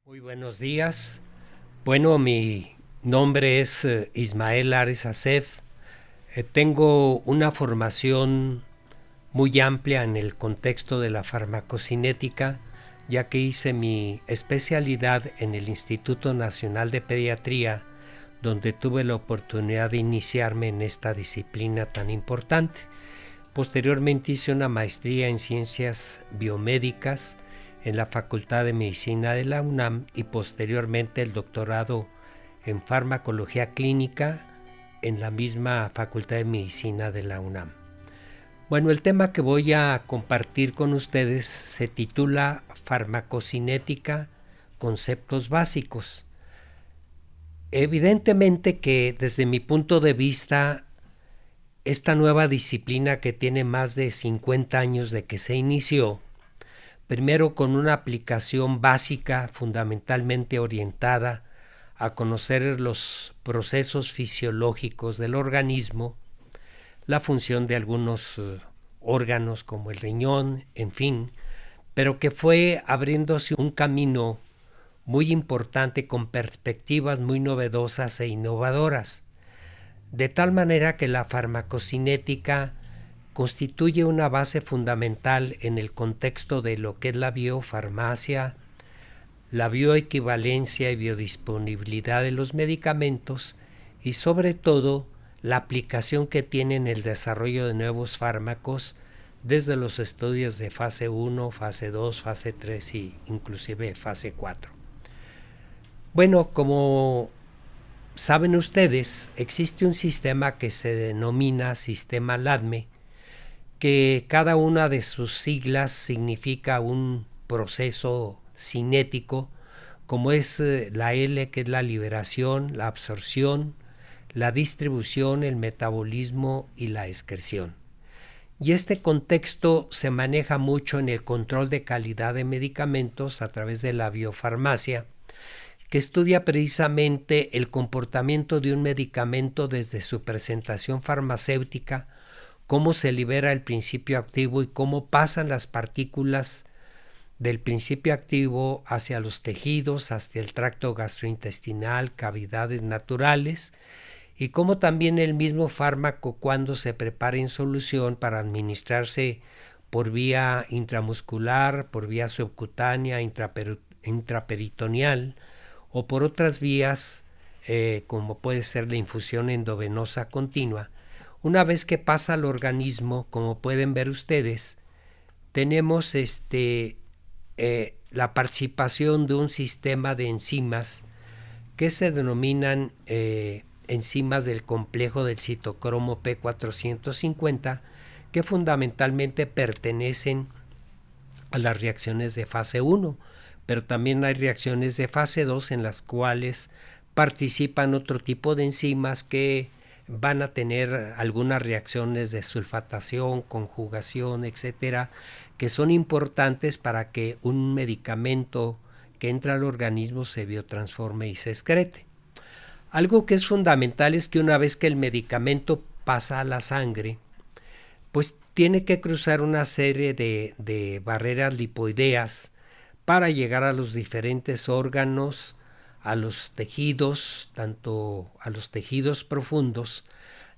Muy buenos días. Bueno, mi nombre es Ismael Ares Acef. Tengo una formación muy amplia en el contexto de la farmacocinética, ya que hice mi especialidad en el Instituto Nacional de Pediatría, donde tuve la oportunidad de iniciarme en esta disciplina tan importante. Posteriormente hice una maestría en ciencias biomédicas en la Facultad de Medicina de la UNAM y posteriormente el doctorado en farmacología clínica en la misma Facultad de Medicina de la UNAM. Bueno, el tema que voy a compartir con ustedes se titula Farmacocinética, conceptos básicos. Evidentemente que desde mi punto de vista, esta nueva disciplina que tiene más de 50 años de que se inició, primero con una aplicación básica fundamentalmente orientada a conocer los procesos fisiológicos del organismo, la función de algunos órganos como el riñón, en fin, pero que fue abriéndose un camino muy importante con perspectivas muy novedosas e innovadoras, de tal manera que la farmacocinética constituye una base fundamental en el contexto de lo que es la biofarmacia, la bioequivalencia y biodisponibilidad de los medicamentos y sobre todo la aplicación que tiene en el desarrollo de nuevos fármacos desde los estudios de fase 1, fase 2, fase 3 y inclusive fase 4. Bueno, como saben ustedes, existe un sistema que se denomina sistema LADME, que cada una de sus siglas significa un proceso cinético, como es la L, que es la liberación, la absorción, la distribución, el metabolismo y la excreción. Y este contexto se maneja mucho en el control de calidad de medicamentos a través de la biofarmacia, que estudia precisamente el comportamiento de un medicamento desde su presentación farmacéutica, cómo se libera el principio activo y cómo pasan las partículas del principio activo hacia los tejidos, hacia el tracto gastrointestinal, cavidades naturales, y cómo también el mismo fármaco, cuando se prepara en solución para administrarse por vía intramuscular, por vía subcutánea, intraperitoneal o por otras vías, como puede ser la infusión endovenosa continua, una vez que pasa al organismo, como pueden ver ustedes, tenemos la participación de un sistema de enzimas que se denominan enzimas del complejo del citocromo P450, que fundamentalmente pertenecen a las reacciones de fase 1, pero también hay reacciones de fase 2 en las cuales participan otro tipo de enzimas que van a tener algunas reacciones de sulfatación, conjugación, etcétera, que son importantes para que un medicamento que entra al organismo se biotransforme y se excrete. Algo que es fundamental es que una vez que el medicamento pasa a la sangre, pues tiene que cruzar una serie de barreras lipoideas para llegar a los diferentes órganos, a los tejidos, tanto a los tejidos profundos,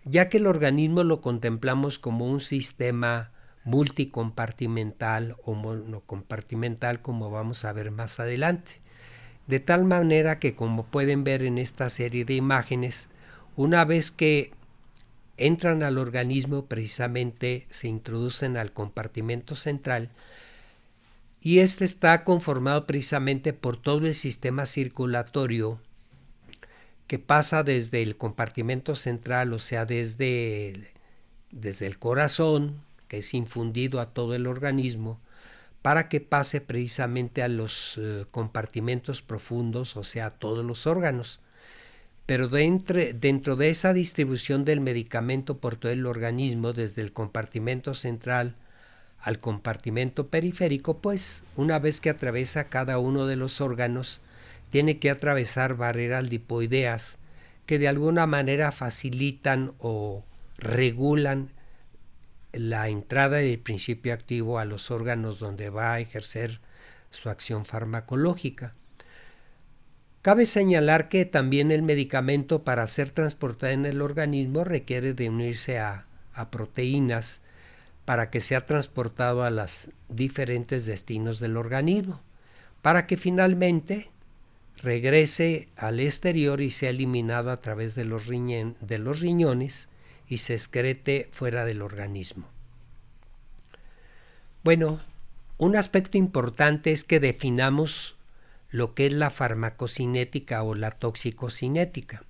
ya que el organismo lo contemplamos como un sistema multicompartimental o monocompartimental, como vamos a ver más adelante. De tal manera que, como pueden ver en esta serie de imágenes, una vez que entran al organismo, precisamente se introducen al compartimento central, y este está conformado precisamente por todo el sistema circulatorio que pasa desde el compartimento central, o sea, desde el corazón, que es infundido a todo el organismo, para que pase precisamente a los compartimentos profundos, o sea, a todos los órganos. Pero dentro de esa distribución del medicamento por todo el organismo, desde el compartimento central al compartimento periférico, pues una vez que atraviesa cada uno de los órganos, tiene que atravesar barreras lipoideas que de alguna manera facilitan o regulan la entrada del principio activo a los órganos donde va a ejercer su acción farmacológica. Cabe señalar que también el medicamento, para ser transportado en el organismo, requiere de unirse a proteínas para que sea transportado a los diferentes destinos del organismo, para que finalmente regrese al exterior y sea eliminado a través de los riñones y se excrete fuera del organismo. Bueno, un aspecto importante es que definamos lo que es la farmacocinética o la toxicocinética.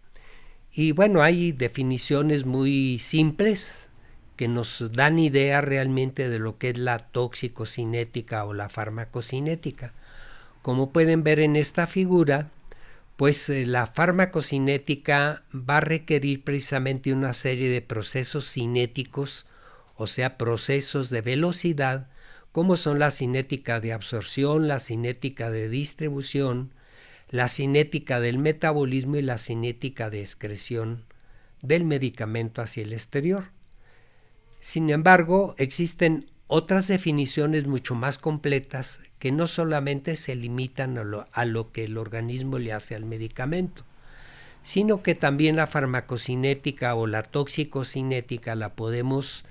Y bueno, hay definiciones muy simples que nos dan idea realmente de lo que es la toxicocinética o la farmacocinética. Como pueden ver en esta figura, pues la farmacocinética va a requerir precisamente una serie de procesos cinéticos, o sea, procesos de velocidad, como son la cinética de absorción, la cinética de distribución, la cinética del metabolismo y la cinética de excreción del medicamento hacia el exterior. Sin embargo, existen otras definiciones mucho más completas que no solamente se limitan a lo que el organismo le hace al medicamento, sino que también la farmacocinética o la toxicocinética la podemos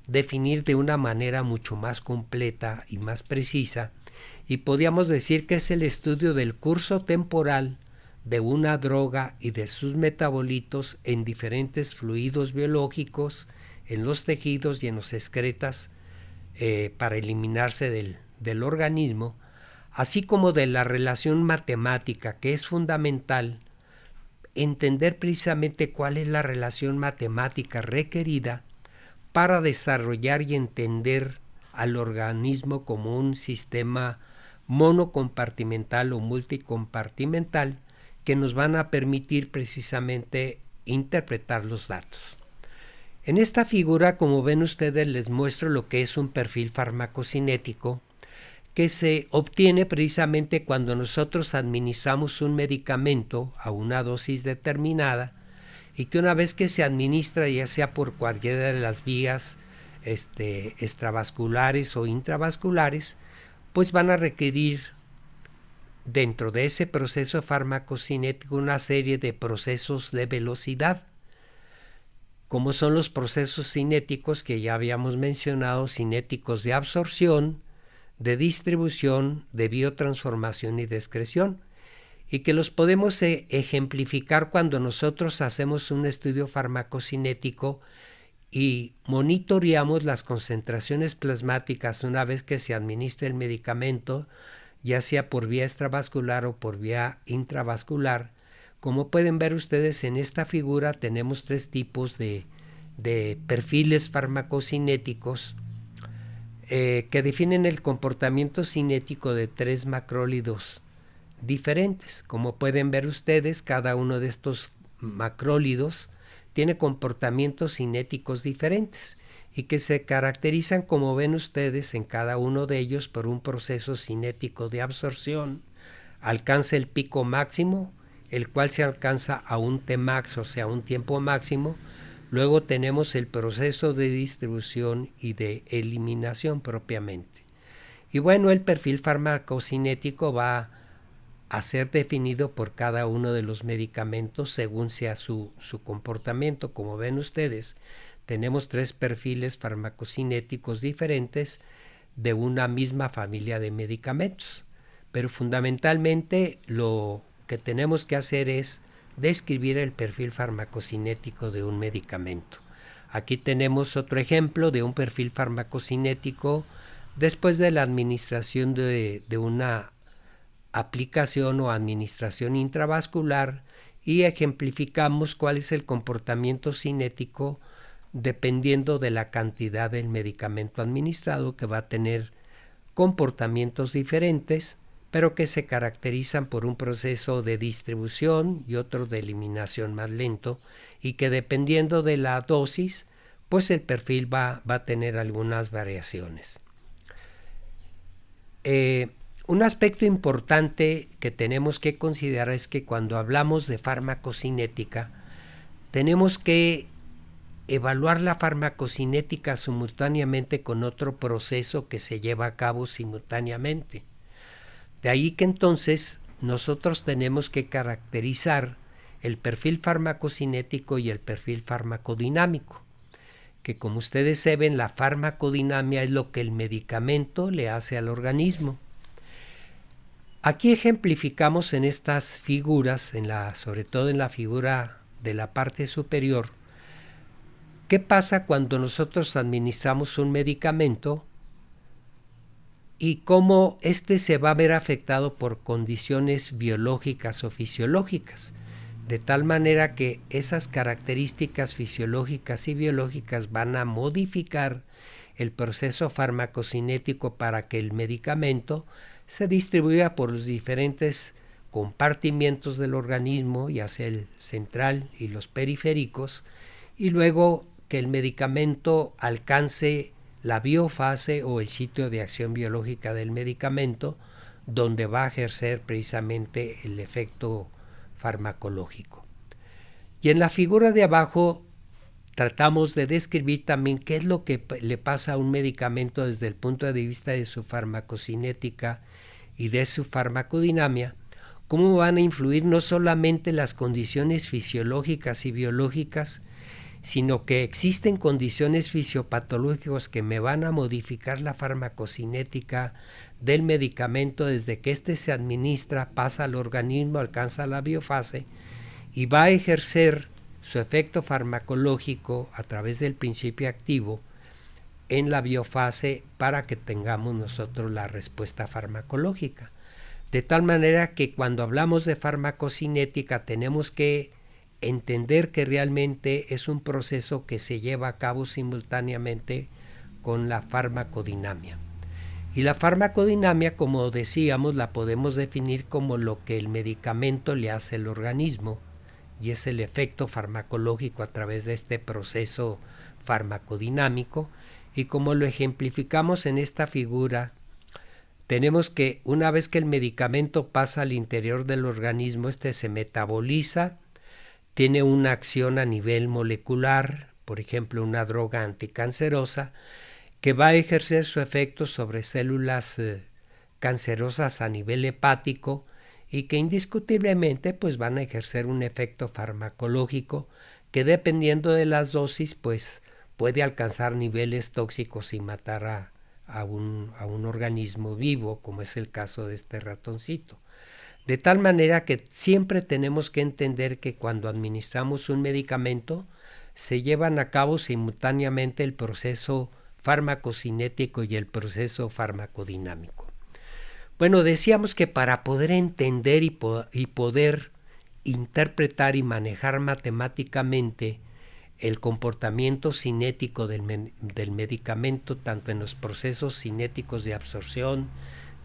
definir de una manera mucho más completa y más precisa, y podríamos decir que es el estudio del curso temporal de una droga y de sus metabolitos en diferentes fluidos biológicos, en los tejidos y en los excretas para eliminarse del organismo, así como de la relación matemática, que es fundamental entender precisamente cuál es la relación matemática requerida para desarrollar y entender al organismo como un sistema monocompartimental o multicompartimental que nos van a permitir precisamente interpretar los datos. En esta figura, como ven ustedes, les muestro lo que es un perfil farmacocinético que se obtiene precisamente cuando nosotros administramos un medicamento a una dosis determinada y que una vez que se administra, ya sea por cualquiera de las vías extravasculares o intravasculares, pues van a requerir dentro de ese proceso farmacocinético una serie de procesos de velocidad, como son los procesos cinéticos que ya habíamos mencionado, cinéticos de absorción, de distribución, de biotransformación y de excreción, y que los podemos ejemplificar cuando nosotros hacemos un estudio farmacocinético y monitoreamos las concentraciones plasmáticas una vez que se administra el medicamento, ya sea por vía extravascular o por vía intravascular. Como pueden ver ustedes en esta figura, tenemos tres tipos de perfiles farmacocinéticos que definen el comportamiento cinético de tres macrólidos diferentes. Como pueden ver ustedes, cada uno de estos macrólidos tiene comportamientos cinéticos diferentes y que se caracterizan, como ven ustedes, en cada uno de ellos por un proceso cinético de absorción. Alcanza el pico máximo, el cual se alcanza a un Tmax, o sea, un tiempo máximo. Luego tenemos el proceso de distribución y de eliminación propiamente. Y bueno, el perfil farmacocinético va a ser definido por cada uno de los medicamentos según sea su comportamiento. Como ven ustedes, tenemos tres perfiles farmacocinéticos diferentes de una misma familia de medicamentos. Pero fundamentalmente lo que tenemos que hacer es describir el perfil farmacocinético de un medicamento. Aquí tenemos otro ejemplo de un perfil farmacocinético después de la administración de una aplicación o administración intravascular, y ejemplificamos cuál es el comportamiento cinético dependiendo de la cantidad del medicamento administrado, que va a tener comportamientos diferentes, pero que se caracterizan por un proceso de distribución y otro de eliminación más lento, y que dependiendo de la dosis, pues el perfil va a tener algunas variaciones. Un aspecto importante que tenemos que considerar es que cuando hablamos de farmacocinética, tenemos que evaluar la farmacocinética simultáneamente con otro proceso que se lleva a cabo simultáneamente. De ahí que entonces nosotros tenemos que caracterizar el perfil farmacocinético y el perfil farmacodinámico, que como ustedes saben, la farmacodinamia es lo que el medicamento le hace al organismo. Aquí ejemplificamos en estas figuras, sobre todo en la figura de la parte superior, qué pasa cuando nosotros administramos un medicamento y cómo éste se va a ver afectado por condiciones biológicas o fisiológicas, de tal manera que esas características fisiológicas y biológicas van a modificar el proceso farmacocinético para que el medicamento se distribuya por los diferentes compartimientos del organismo, ya sea el central y los periféricos, y luego que el medicamento alcance la biofase o el sitio de acción biológica del medicamento, donde va a ejercer precisamente el efecto farmacológico. Y en la figura de abajo tratamos de describir también qué es lo que le pasa a un medicamento desde el punto de vista de su farmacocinética y de su farmacodinamia, cómo van a influir no solamente las condiciones fisiológicas y biológicas, sino que existen condiciones fisiopatológicas que me van a modificar la farmacocinética del medicamento desde que éste se administra, pasa al organismo, alcanza la biofase y va a ejercer su efecto farmacológico a través del principio activo en la biofase para que tengamos nosotros la respuesta farmacológica. De tal manera que cuando hablamos de farmacocinética tenemos que entender que realmente es un proceso que se lleva a cabo simultáneamente con la farmacodinamia. Y la farmacodinamia, como decíamos, la podemos definir como lo que el medicamento le hace al organismo, y es el efecto farmacológico a través de este proceso farmacodinámico, y como lo ejemplificamos en esta figura, tenemos que una vez que el medicamento pasa al interior del organismo, este se metaboliza, tiene una acción a nivel molecular, por ejemplo una droga anticancerosa, que va a ejercer su efecto sobre células cancerosas a nivel hepático y que indiscutiblemente pues van a ejercer un efecto farmacológico que dependiendo de las dosis pues puede alcanzar niveles tóxicos y matar a un organismo vivo, como es el caso de este ratoncito. De tal manera que siempre tenemos que entender que cuando administramos un medicamento se llevan a cabo simultáneamente el proceso farmacocinético y el proceso farmacodinámico. Bueno, decíamos que para poder entender y poder interpretar y manejar matemáticamente el comportamiento cinético del medicamento, tanto en los procesos cinéticos de absorción,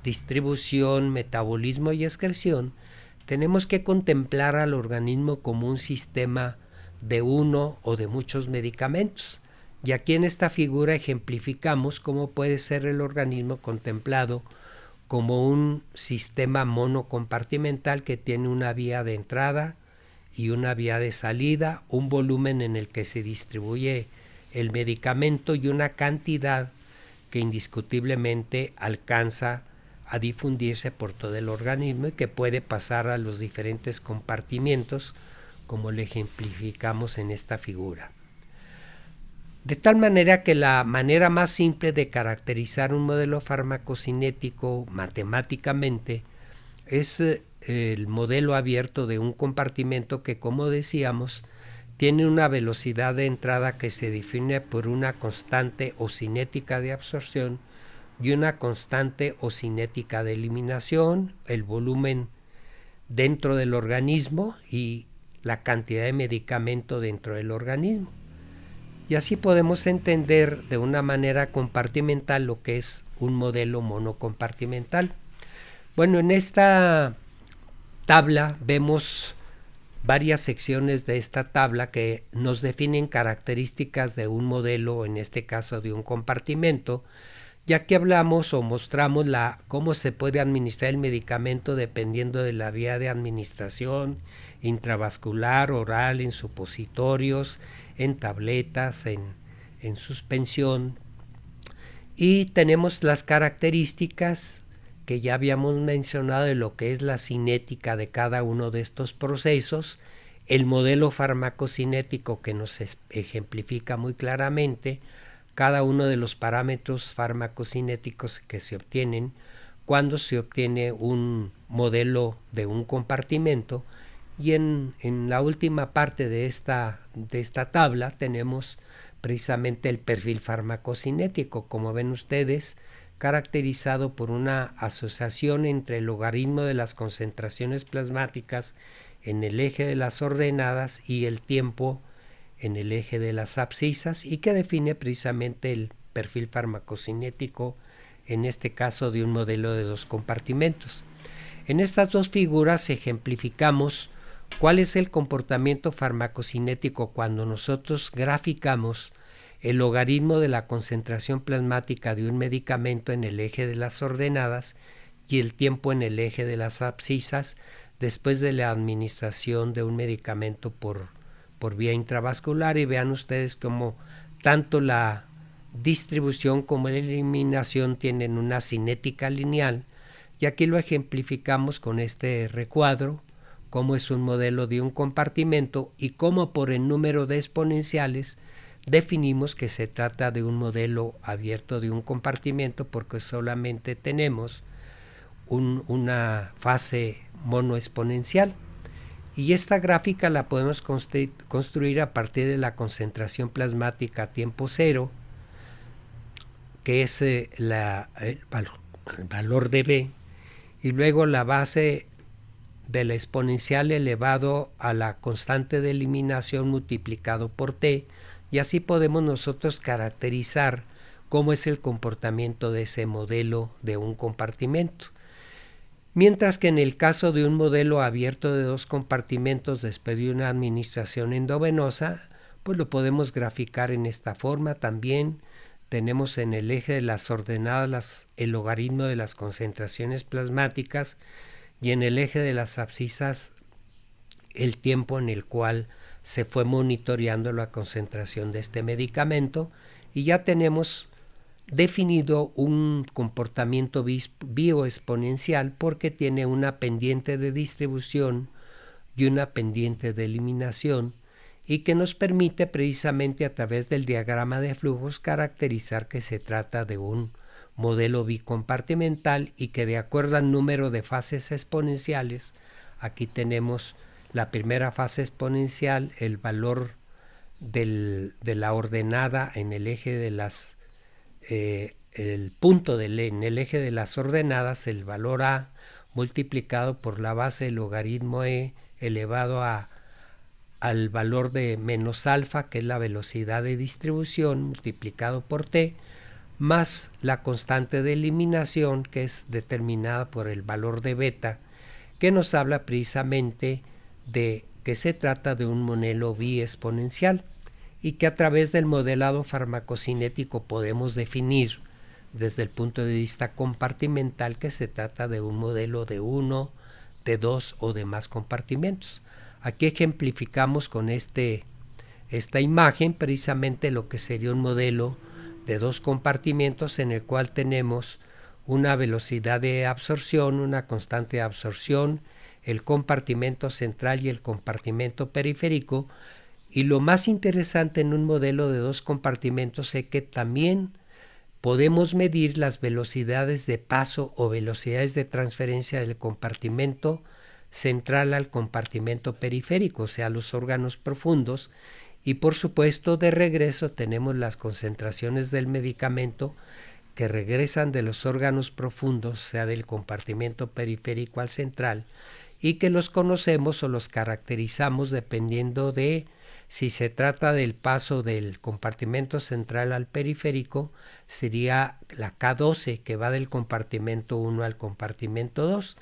distribución, metabolismo y excreción, tenemos que contemplar al organismo como un sistema de uno o de muchos medicamentos. Y aquí en esta figura ejemplificamos cómo puede ser el organismo contemplado como un sistema monocompartimental que tiene una vía de entrada y una vía de salida, un volumen en el que se distribuye el medicamento y una cantidad que indiscutiblemente alcanza a difundirse por todo el organismo y que puede pasar a los diferentes compartimientos como lo ejemplificamos en esta figura. De tal manera que la manera más simple de caracterizar un modelo farmacocinético matemáticamente es el modelo abierto de un compartimento que, como decíamos, tiene una velocidad de entrada que se define por una constante o cinética de absorción y una constante o cinética de eliminación, el volumen dentro del organismo y la cantidad de medicamento dentro del organismo. Y así podemos entender de una manera compartimental lo que es un modelo monocompartimental. Bueno, en esta tabla vemos varias secciones de esta tabla que nos definen características de un modelo, en este caso de un compartimento, ya que hablamos o mostramos cómo se puede administrar el medicamento dependiendo de la vía de administración, intravascular, oral, en supositorios, en tabletas, en suspensión. Y tenemos las características que ya habíamos mencionado de lo que es la cinética de cada uno de estos procesos, el modelo farmacocinético que nos ejemplifica muy claramente cada uno de los parámetros farmacocinéticos que se obtienen cuando se obtiene un modelo de un compartimento. Y en la última parte de esta tabla tenemos precisamente el perfil farmacocinético, como ven ustedes, caracterizado por una asociación entre el logaritmo de las concentraciones plasmáticas en el eje de las ordenadas y el tiempo en el eje de las abscisas, y que define precisamente el perfil farmacocinético, en este caso de un modelo de dos compartimentos. En estas dos figuras ejemplificamos cuál es el comportamiento farmacocinético cuando nosotros graficamos el logaritmo de la concentración plasmática de un medicamento en el eje de las ordenadas y el tiempo en el eje de las abscisas después de la administración de un medicamento por vía intravascular. Y vean ustedes cómo tanto la distribución como la eliminación tienen una cinética lineal, y aquí lo ejemplificamos con este recuadro, cómo es un modelo de un compartimento y cómo por el número de exponenciales definimos que se trata de un modelo abierto de un compartimento, porque solamente tenemos una fase monoexponencial. Y esta gráfica la podemos construir a partir de la concentración plasmática a tiempo cero, que es el valor de B, y luego la base de la exponencial elevado a la constante de eliminación multiplicado por T, y así podemos nosotros caracterizar cómo es el comportamiento de ese modelo de un compartimento. Mientras que en el caso de un modelo abierto de dos compartimentos después de una administración endovenosa, pues lo podemos graficar en esta forma. También tenemos en el eje de las ordenadas el logaritmo de las concentraciones plasmáticas, y en el eje de las abscisas el tiempo en el cual se fue monitoreando la concentración de este medicamento, y ya tenemos definido un comportamiento bioexponencial porque tiene una pendiente de distribución y una pendiente de eliminación, y que nos permite precisamente a través del diagrama de flujos caracterizar que se trata de un modelo bicompartimental, y que de acuerdo al número de fases exponenciales, aquí tenemos la primera fase exponencial, el valor de la ordenada en el eje de las el punto en el eje de las ordenadas, el valor A multiplicado por la base del logaritmo E elevado al valor de menos alfa, que es la velocidad de distribución, multiplicado por T, más la constante de eliminación, que es determinada por el valor de beta, que nos habla precisamente de que se trata de un modelo biexponencial, y que a través del modelado farmacocinético podemos definir desde el punto de vista compartimental que se trata de un modelo de uno, de dos o de más compartimentos. Aquí ejemplificamos con esta imagen precisamente lo que sería un modelo de dos compartimentos, en el cual tenemos una velocidad de absorción, una constante de absorción, el compartimento central y el compartimento periférico. Y lo más interesante en un modelo de dos compartimentos es que también podemos medir las velocidades de paso o velocidades de transferencia del compartimento central al compartimento periférico, o sea, los órganos profundos. Y por supuesto, de regreso tenemos las concentraciones del medicamento que regresan de los órganos profundos, o sea, del compartimento periférico al central, y que los conocemos o los caracterizamos dependiendo de si se trata del paso del compartimento central al periférico, sería la K12, que va del compartimento 1 al compartimento 2,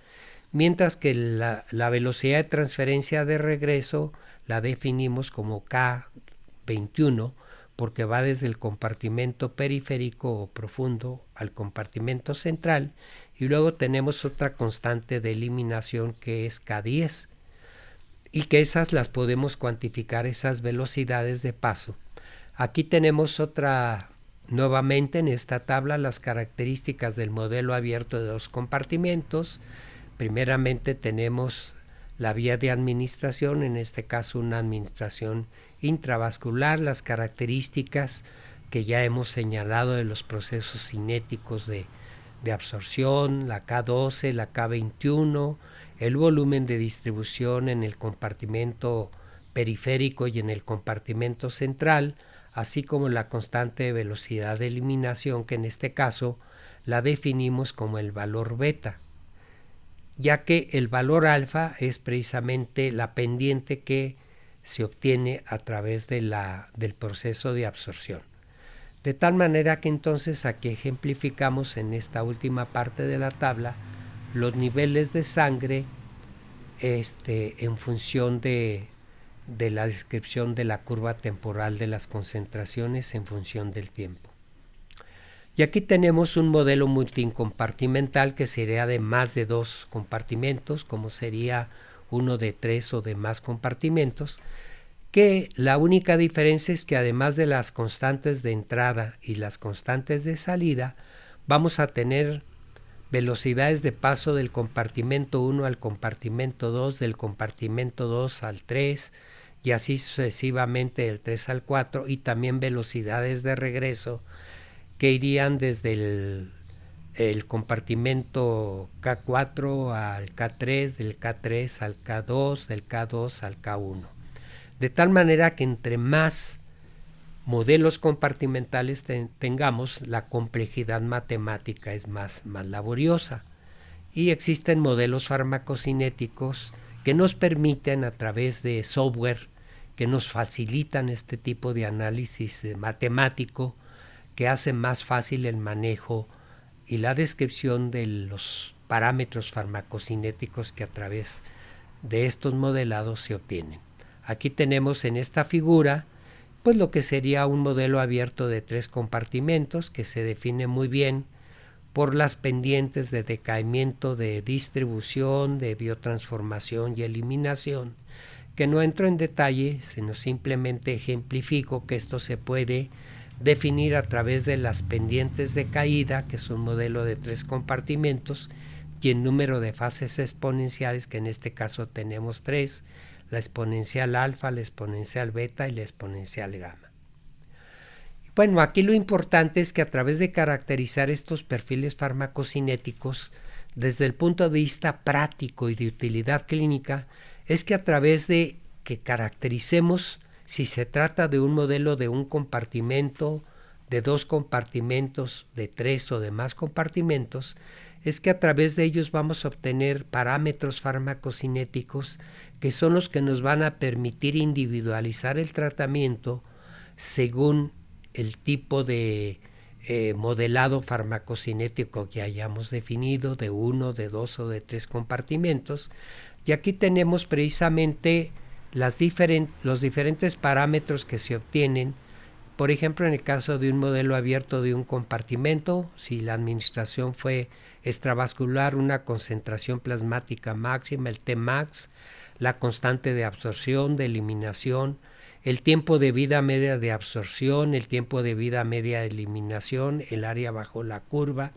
mientras que la velocidad de transferencia de regreso la definimos como K21, porque va desde el compartimento periférico o profundo al compartimento central, y luego tenemos otra constante de eliminación que es K10, y que esas las podemos cuantificar, esas velocidades de paso. Aquí tenemos otra Nuevamente en esta tabla las características del modelo abierto de 2 compartimentos. Primeramente tenemos la vía de administración, en este caso una administración intravascular, las características que ya hemos señalado de los procesos cinéticos de absorción, la K12, la K21, el volumen de distribución en el compartimento periférico y en el compartimento central, así como la constante de velocidad de eliminación, que en este caso la definimos como el valor beta, ya que el valor alfa es precisamente la pendiente que se obtiene a través del proceso de absorción. De tal manera que entonces aquí ejemplificamos en esta última parte de la tabla los niveles de sangre en función de la descripción de la curva temporal de las concentraciones en función del tiempo. Y aquí tenemos un modelo multicompartimental que sería de más de 2 compartimentos, como sería uno de 3 o de más compartimentos, que la única diferencia es que además de las constantes de entrada y las constantes de salida, vamos a tener velocidades de paso del compartimento 1 al compartimento 2, del compartimento 2 al 3, y así sucesivamente del 3 al 4, y también velocidades de regreso que irían desde el compartimento K4 al K3, del K3 al K2, del K2 al K1. De tal manera que entre más modelos compartimentales tengamos, la complejidad matemática es más laboriosa. Y existen modelos farmacocinéticos que nos permiten, a través de software que nos facilitan este tipo de análisis matemático, que hace más fácil el manejo y la descripción de los parámetros farmacocinéticos que a través de estos modelados se obtienen. Aquí tenemos en esta figura pues lo que sería un modelo abierto de 3 compartimentos que se define muy bien por las pendientes de decaimiento, de distribución, de biotransformación y eliminación, que no entro en detalle, sino simplemente ejemplifico que esto se puede definir a través de las pendientes de caída, que es un modelo de 3 compartimentos, y el número de fases exponenciales, que en este caso tenemos 3, la exponencial alfa, la exponencial beta y la exponencial gamma. Bueno, aquí lo importante es que a través de caracterizar estos perfiles farmacocinéticos, desde el punto de vista práctico y de utilidad clínica, es que a través de que caractericemos si se trata de un modelo de un compartimento, de 2 compartimentos, de 3 o de más compartimentos, es que a través de ellos vamos a obtener parámetros farmacocinéticos que son los que nos van a permitir individualizar el tratamiento según el tipo de modelado farmacocinético que hayamos definido, de 1, de 2 o de 3 compartimentos. Y aquí tenemos precisamente los diferentes parámetros que se obtienen. Por ejemplo, en el caso de un modelo abierto de un compartimento, si la administración fue extravascular, una concentración plasmática máxima, el Tmax, la constante de absorción, de eliminación, el tiempo de vida media de absorción, el tiempo de vida media de eliminación, el área bajo la curva,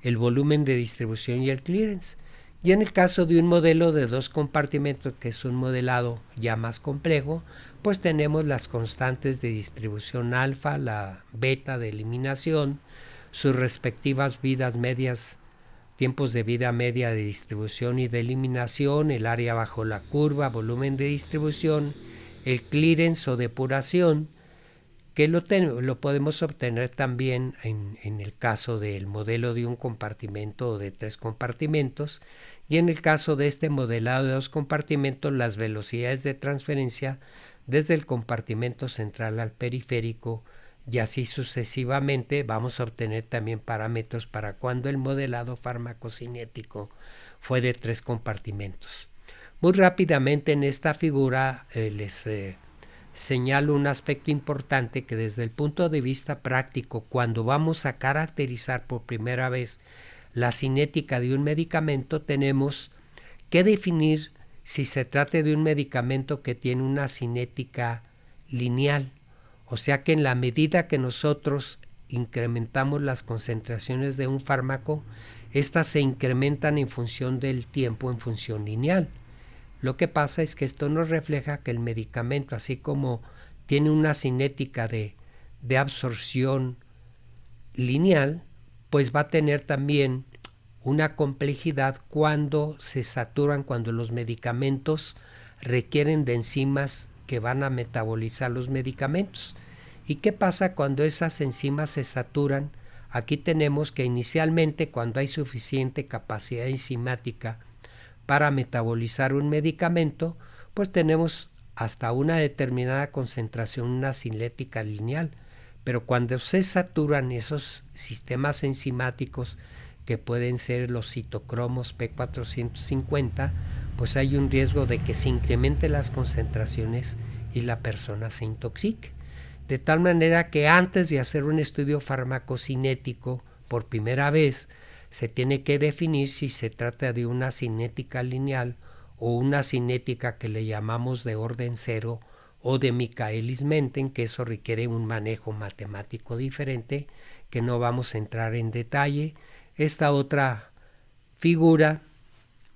el volumen de distribución y el clearance. Y en el caso de un modelo de 2 compartimentos, que es un modelado ya más complejo, pues tenemos las constantes de distribución alfa, la beta de eliminación, sus respectivas vidas medias, tiempos de vida media de distribución y de eliminación, el área bajo la curva, volumen de distribución, el clearance o depuración, que lo podemos obtener también en el caso del modelo de un compartimento o de 3 compartimentos, y en el caso de este modelado de 2 compartimentos, las velocidades de transferencia desde el compartimento central al periférico, y así sucesivamente. Vamos a obtener también parámetros para cuando el modelado farmacocinético fue de 3 compartimentos. Muy rápidamente en esta figura les señalo un aspecto importante, que desde el punto de vista práctico, cuando vamos a caracterizar por primera vez la cinética de un medicamento, tenemos que definir si se trata de un medicamento que tiene una cinética lineal, o sea que en la medida que nosotros incrementamos las concentraciones de un fármaco, estas se incrementan en función del tiempo, en función lineal. Lo que pasa es que esto nos refleja que el medicamento, así como tiene una cinética de absorción lineal, pues va a tener también una complejidad cuando se saturan, cuando los medicamentos requieren de enzimas que van a metabolizar los medicamentos. ¿Y qué pasa cuando esas enzimas se saturan? Aquí tenemos que inicialmente, cuando hay suficiente capacidad enzimática para metabolizar un medicamento, pues tenemos hasta una determinada concentración, una cinética lineal. Pero cuando se saturan esos sistemas enzimáticos, que pueden ser los citocromos P450, pues hay un riesgo de que se incrementen las concentraciones y la persona se intoxique. De tal manera que antes de hacer un estudio farmacocinético por primera vez, se tiene que definir si se trata de una cinética lineal o una cinética que le llamamos de orden cero o de Michaelis-Menten, que eso requiere un manejo matemático diferente, que no vamos a entrar en detalle. Esta otra figura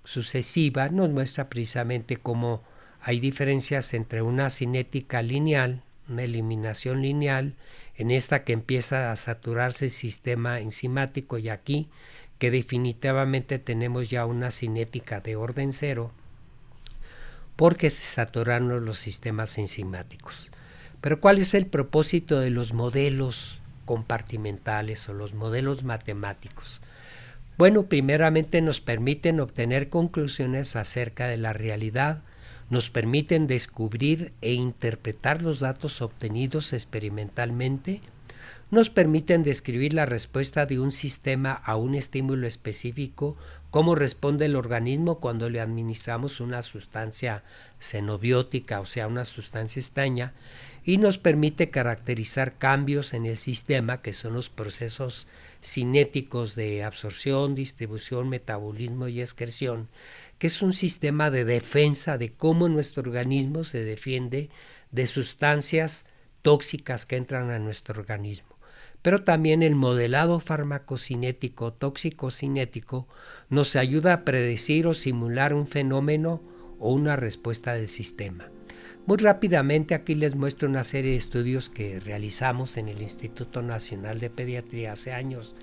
sucesiva nos muestra precisamente cómo hay diferencias entre una cinética lineal, una eliminación lineal, en esta que empieza a saturarse el sistema enzimático, y aquí que definitivamente tenemos ya una cinética de orden cero, porque se saturaron los sistemas enzimáticos. Pero ¿cuál es el propósito de los modelos compartimentales o los modelos matemáticos? Bueno, primeramente nos permiten obtener conclusiones acerca de la realidad, nos permiten descubrir e interpretar los datos obtenidos experimentalmente, nos permiten describir la respuesta de un sistema a un estímulo específico, cómo responde el organismo cuando le administramos una sustancia xenobiótica, o sea, una sustancia extraña, y nos permite caracterizar cambios en el sistema, que son los procesos cinéticos de absorción, distribución, metabolismo y excreción, que es un sistema de defensa de cómo nuestro organismo se defiende de sustancias tóxicas que entran a nuestro organismo. Pero también el modelado farmacocinético, tóxico-cinético, nos ayuda a predecir o simular un fenómeno o una respuesta del sistema. Muy rápidamente aquí les muestro una serie de estudios que realizamos en el Instituto Nacional de Pediatría hace años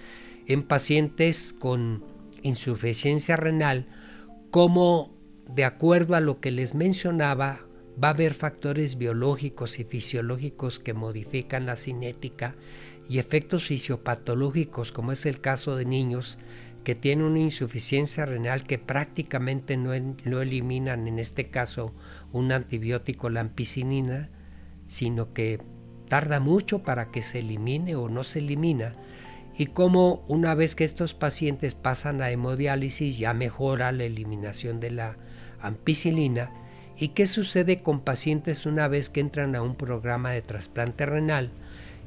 en pacientes con insuficiencia renal, cómo, de acuerdo a lo que les mencionaba, va a haber factores biológicos y fisiológicos que modifican la cinética y efectos fisiopatológicos, como es el caso de niños que tienen una insuficiencia renal que prácticamente no eliminan, en este caso, un antibiótico, la ampicilina, sino que tarda mucho para que se elimine o no se elimina, y como una vez que estos pacientes pasan a hemodiálisis ya mejora la eliminación de la ampicilina. ¿Y qué sucede con pacientes una vez que entran a un programa de trasplante renal?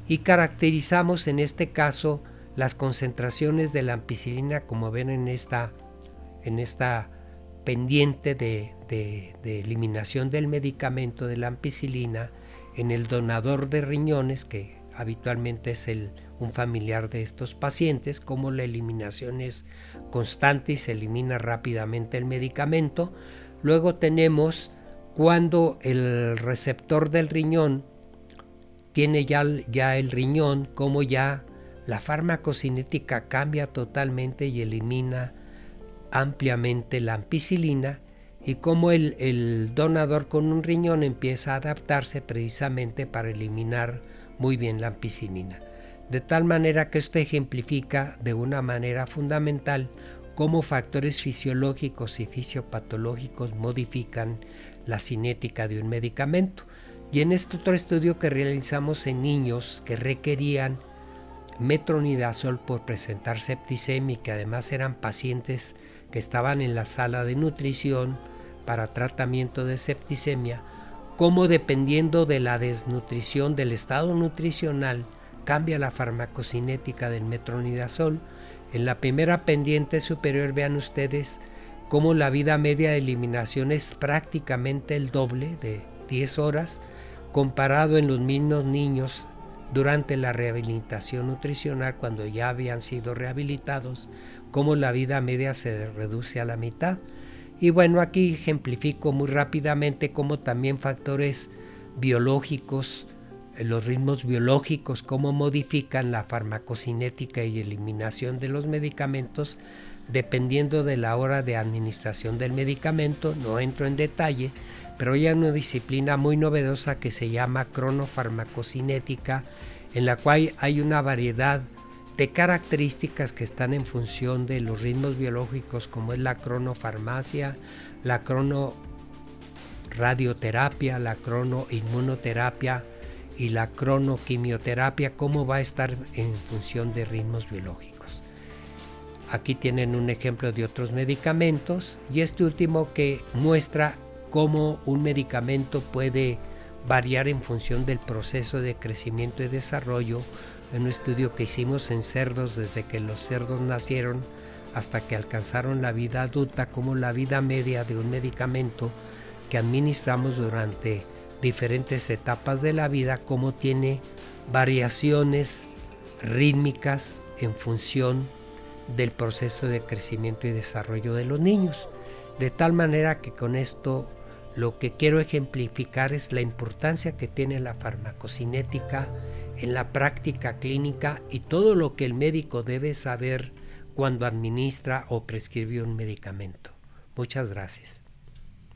Y caracterizamos en este caso las concentraciones de la ampicilina, como ven en esta pendiente de eliminación del medicamento de la ampicilina en el donador de riñones, que habitualmente es un familiar de estos pacientes, como la eliminación es constante y se elimina rápidamente el medicamento. Luego tenemos cuando el receptor del riñón tiene ya el riñón, como ya la farmacocinética cambia totalmente y elimina ampliamente la ampicilina, y como el donador con un riñón empieza a adaptarse precisamente para eliminar muy bien la ampicilina. De tal manera que esto ejemplifica de una manera fundamental cómo factores fisiológicos y fisiopatológicos modifican la cinética de un medicamento. Y en este otro estudio que realizamos en niños que requerían metronidazol por presentar septicemia, y que además eran pacientes que estaban en la sala de nutrición para tratamiento de septicemia, cómo dependiendo de la desnutrición, del estado nutricional, cambia la farmacocinética del metronidazol. En la primera pendiente superior vean ustedes cómo la vida media de eliminación es prácticamente el doble, de 10 horas, comparado en los mismos niños durante la rehabilitación nutricional, cuando ya habían sido rehabilitados, cómo la vida media se reduce a la mitad. Y bueno, aquí ejemplifico muy rápidamente cómo también factores biológicos, los ritmos biológicos, cómo modifican la farmacocinética y eliminación de los medicamentos dependiendo de la hora de administración del medicamento. No entro en detalle, pero hay una disciplina muy novedosa que se llama cronofarmacocinética, en la cual hay una variedad de características que están en función de los ritmos biológicos, como es la cronofarmacia, la cronoradioterapia, la cronoinmunoterapia y la cronoquimioterapia, cómo va a estar en función de ritmos biológicos. Aquí tienen un ejemplo de otros medicamentos, y este último que muestra cómo un medicamento puede variar en función del proceso de crecimiento y desarrollo, en un estudio que hicimos en cerdos desde que los cerdos nacieron hasta que alcanzaron la vida adulta, como la vida media de un medicamento que administramos durante diferentes etapas de la vida, cómo tiene variaciones rítmicas en función del proceso de crecimiento y desarrollo de los niños. De tal manera que con esto lo que quiero ejemplificar es la importancia que tiene la farmacocinética en la práctica clínica y todo lo que el médico debe saber cuando administra o prescribe un medicamento. Muchas gracias.